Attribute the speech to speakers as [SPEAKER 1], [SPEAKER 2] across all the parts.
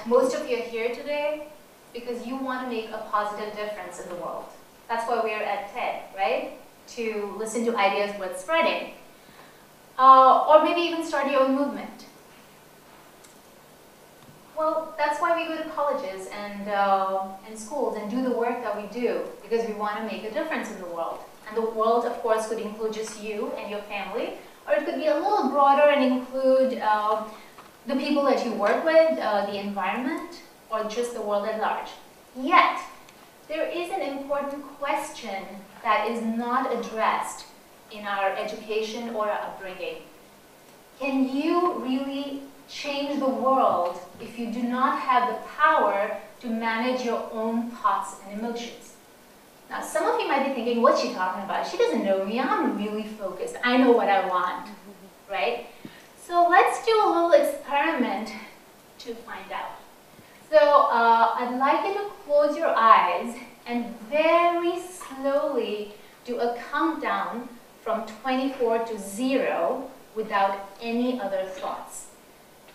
[SPEAKER 1] most of you are here today because you want to make a positive difference in the world. That's why we're at TED, right? To listen to ideas worth spreading. Or maybe even start your own movement. Well, that's why we go to colleges and schools and do the work that we do, because we want to make a difference in the world. And the world, of course, could include just you and your family, or it could be a little broader and include the people that you work with, the environment, or just the world at large. Yet, there is an important question that is not addressed in our education or our upbringing. Can you really change the world if you do not have the power to manage your own thoughts and emotions? Now, some of you might be thinking, what's she talking about? She doesn't know me. I'm really focused. I know what I want, right? So let's do a little experiment to find out. So I'd like you to close your eyes and very slowly do a countdown from 24 to 0 without any other thoughts.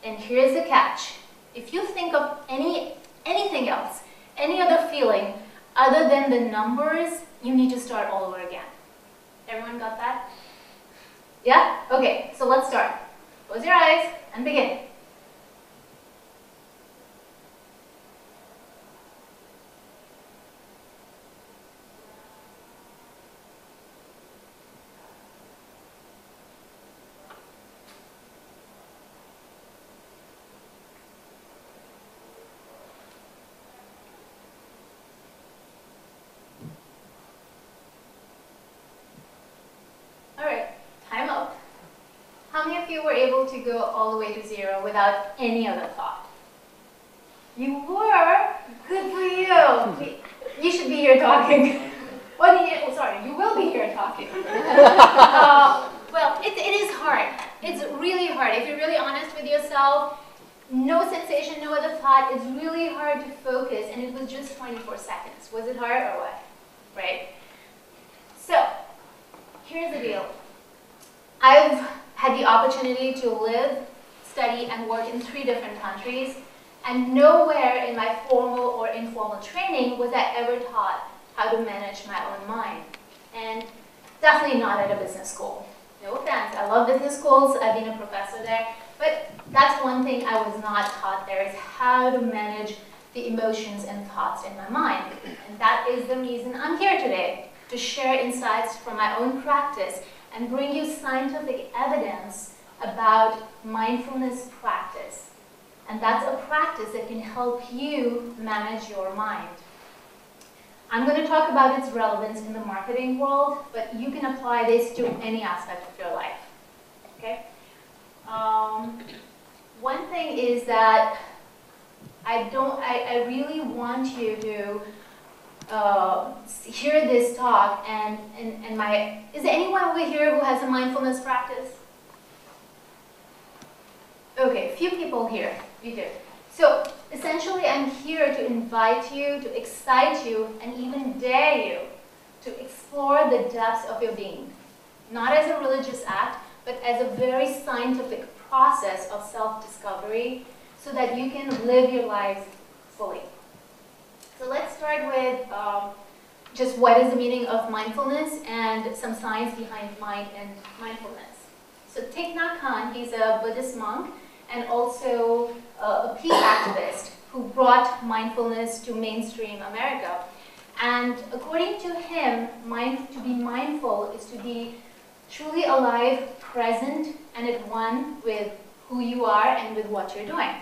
[SPEAKER 1] And here's the catch. If you think of anything else, any other feeling other than the numbers, you need to start all over again. Everyone got that? Yeah? Okay, so let's start. Close your eyes and begin. How many of you were able to go all the way to 0 without any other thought? You were? Good for you. You should be here talking. Oh, sorry, you will be here talking. Well, it is hard. It's really hard. If you're really honest with yourself, no sensation, no other thought. It's really hard to focus, and it was just 24 seconds. Was it hard or what? Right? So, here's the deal. I've had the opportunity to live, study, and work in 3 different countries, and nowhere in my formal or informal training was I ever taught how to manage my own mind. And definitely not at a business school. No offense, I love business schools, I've been a professor there, but that's one thing I was not taught there, is how to manage the emotions and thoughts in my mind. And that is the reason I'm here today, to share insights from my own practice and bring you scientific evidence about mindfulness practice. And that's a practice that can help you manage your mind. I'm going to talk about its relevance in the marketing world, but you can apply this to any aspect of your life. Okay? One thing is that I really want you to hear this talk and is there anyone over here who has a mindfulness practice? Okay, few people here, you do. So essentially I'm here to invite you, to excite you, and even dare you to explore the depths of your being. Not as a religious act, but as a very scientific process of self-discovery so that you can live your lives fully. So let's start with just what is the meaning of mindfulness and some science behind mind and mindfulness. So Thich Nhat Hanh, he's a Buddhist monk and also a peace activist who brought mindfulness to mainstream America. And according to him, to be mindful is to be truly alive, present, and at one with who you are and with what you're doing.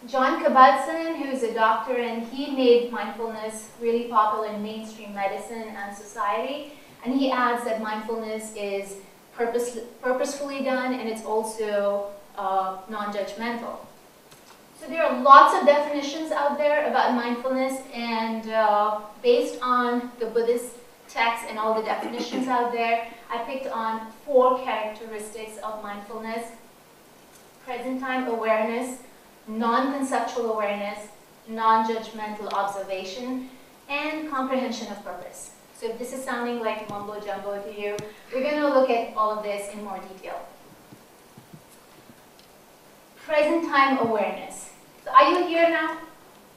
[SPEAKER 1] John Kabat-Zinn, who's a doctor, and he made mindfulness really popular in mainstream medicine and society. And he adds that mindfulness is purposefully done, and it's also non-judgmental. So there are lots of definitions out there about mindfulness, and based on the Buddhist texts and all the definitions out there, I picked on 4 characteristics of mindfulness: present time awareness, non-conceptual awareness, non-judgmental observation, and comprehension of purpose. So if this is sounding like mumbo-jumbo to you, we're going to look at all of this in more detail. Present time awareness. So are you here now?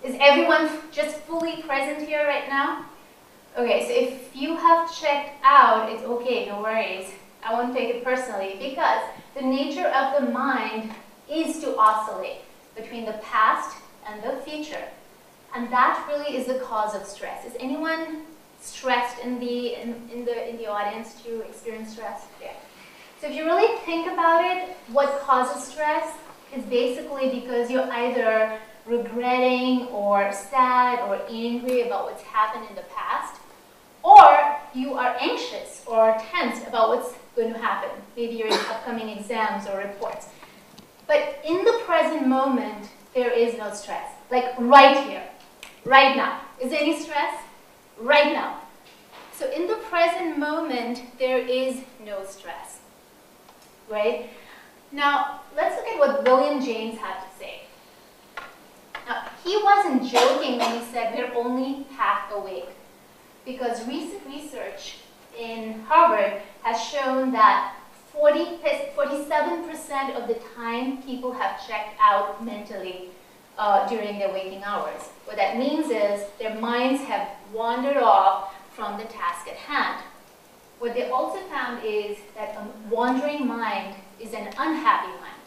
[SPEAKER 1] Is everyone just fully present here right now? Okay, so if you have checked out, it's okay, no worries. I won't take it personally because the nature of the mind is to oscillate between the past and the future. And that really is the cause of stress. Is anyone stressed in the audience? Do you experience stress? Yeah. So if you really think about it, what causes stress is basically because you're either regretting or sad or angry about what's happened in the past, or you are anxious or tense about what's going to happen, maybe your upcoming exams or reports. But in the present moment, there is no stress. Like right here, right now. Is there any stress? Right now. So in the present moment, there is no stress. Right? Now, let's look at what William James had to say. Now, he wasn't joking when he said we're only half awake, because recent research in Harvard has shown that 47% of the time people have checked out mentally during their waking hours. What that means is their minds have wandered off from the task at hand. What they also found is that a wandering mind is an unhappy mind.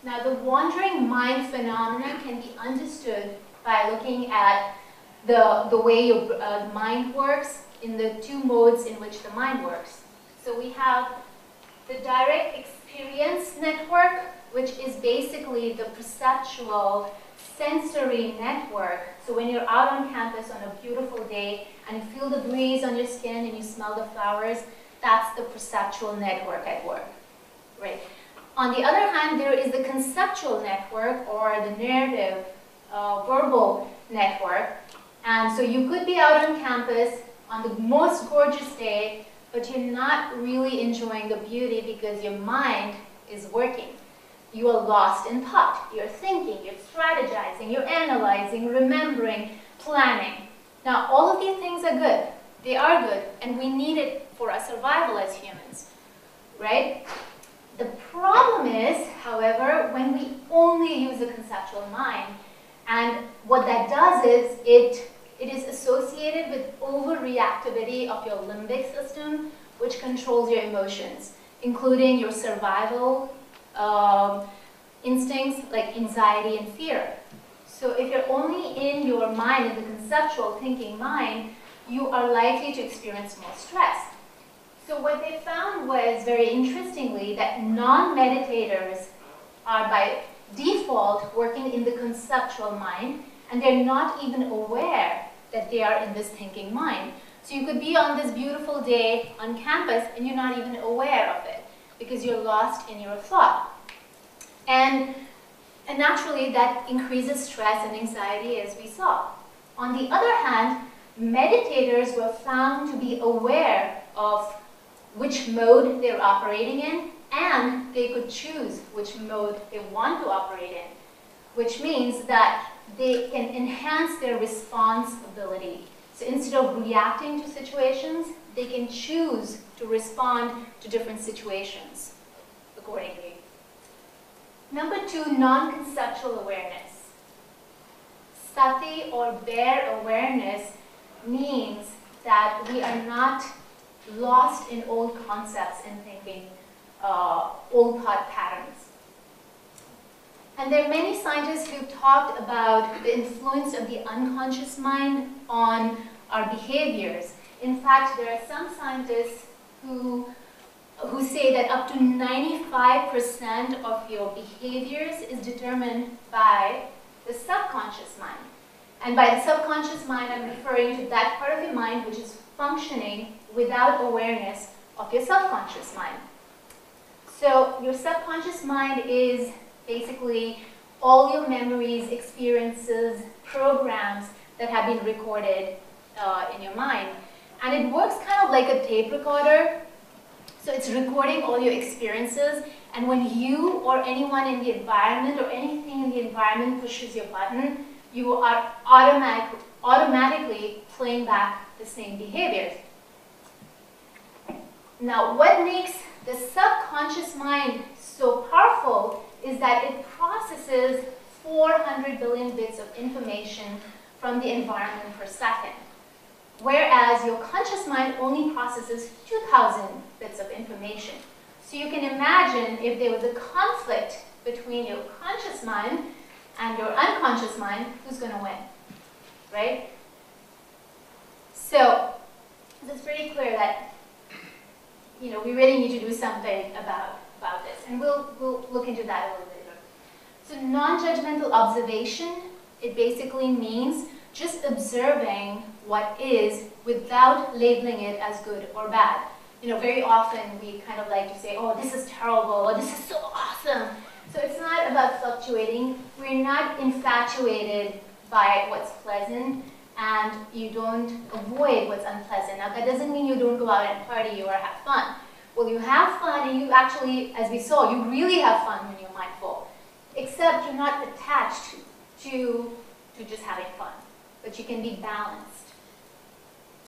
[SPEAKER 1] Now, the wandering mind phenomenon can be understood by looking at the way your mind works in the two modes in which the mind works. So we have the direct experience network, which is basically the perceptual sensory network. So when you're out on campus on a beautiful day and you feel the breeze on your skin and you smell the flowers, that's the perceptual network at work, right? On the other hand, there is the conceptual network or the narrative verbal network. And so you could be out on campus on the most gorgeous day, but you're not really enjoying the beauty because your mind is working. You are lost in thought. You're thinking, you're strategizing, you're analyzing, remembering, planning. Now, all of these things are good. They are good, and we need it for our survival as humans, right? The problem is, however, when we only use the conceptual mind, and what that does is it is associated with overreactivity of your limbic system, which controls your emotions, including your survival instincts like anxiety and fear. So if you're only in your mind, in the conceptual thinking mind, you are likely to experience more stress. So what they found was, very interestingly, that non-meditators are by default working in the conceptual mind, and they're not even aware that they are in this thinking mind. So you could be on this beautiful day on campus and you're not even aware of it because you're lost in your thought. And naturally that increases stress and anxiety, as we saw. On the other hand, meditators were found to be aware of which mode they're operating in, and they could choose which mode they want to operate in, which means that they can enhance their response ability. So instead of reacting to situations, they can choose to respond to different situations accordingly. Number 2, non-conceptual awareness. Sati or bare awareness means that we are not lost in old concepts and thinking, old thought patterns. And there are many scientists who've talked about the influence of the unconscious mind on our behaviors. In fact, there are some scientists who say that up to 95% of your behaviors is determined by the subconscious mind. And by the subconscious mind, I'm referring to that part of your mind which is functioning without awareness of your subconscious mind. So your subconscious mind is basically all your memories, experiences, programs that have been recorded in your mind. And it works kind of like a tape recorder. So it's recording all your experiences, and when you or anyone in the environment or anything in the environment pushes your button, you are automatically playing back the same behaviors. Now, what makes the subconscious mind so powerful is that it processes 400 billion bits of information from the environment per second. Whereas your conscious mind only processes 2,000 bits of information. So you can imagine if there was a conflict between your conscious mind and your unconscious mind, who's going to win, right? So it's pretty clear that we really need to do something about this, and we'll look into that a little bit later. So non-judgmental observation, it basically means just observing what is without labeling it as good or bad. Very often we kind of like to say, oh, this is terrible, or this is so awesome. So it's not about fluctuating. We're not infatuated by what's pleasant, and you don't avoid what's unpleasant. Now, that doesn't mean you don't go out and party or have fun. Well, you have fun, and you actually, as we saw, you really have fun when you're mindful, except you're not attached to just having fun, but you can be balanced.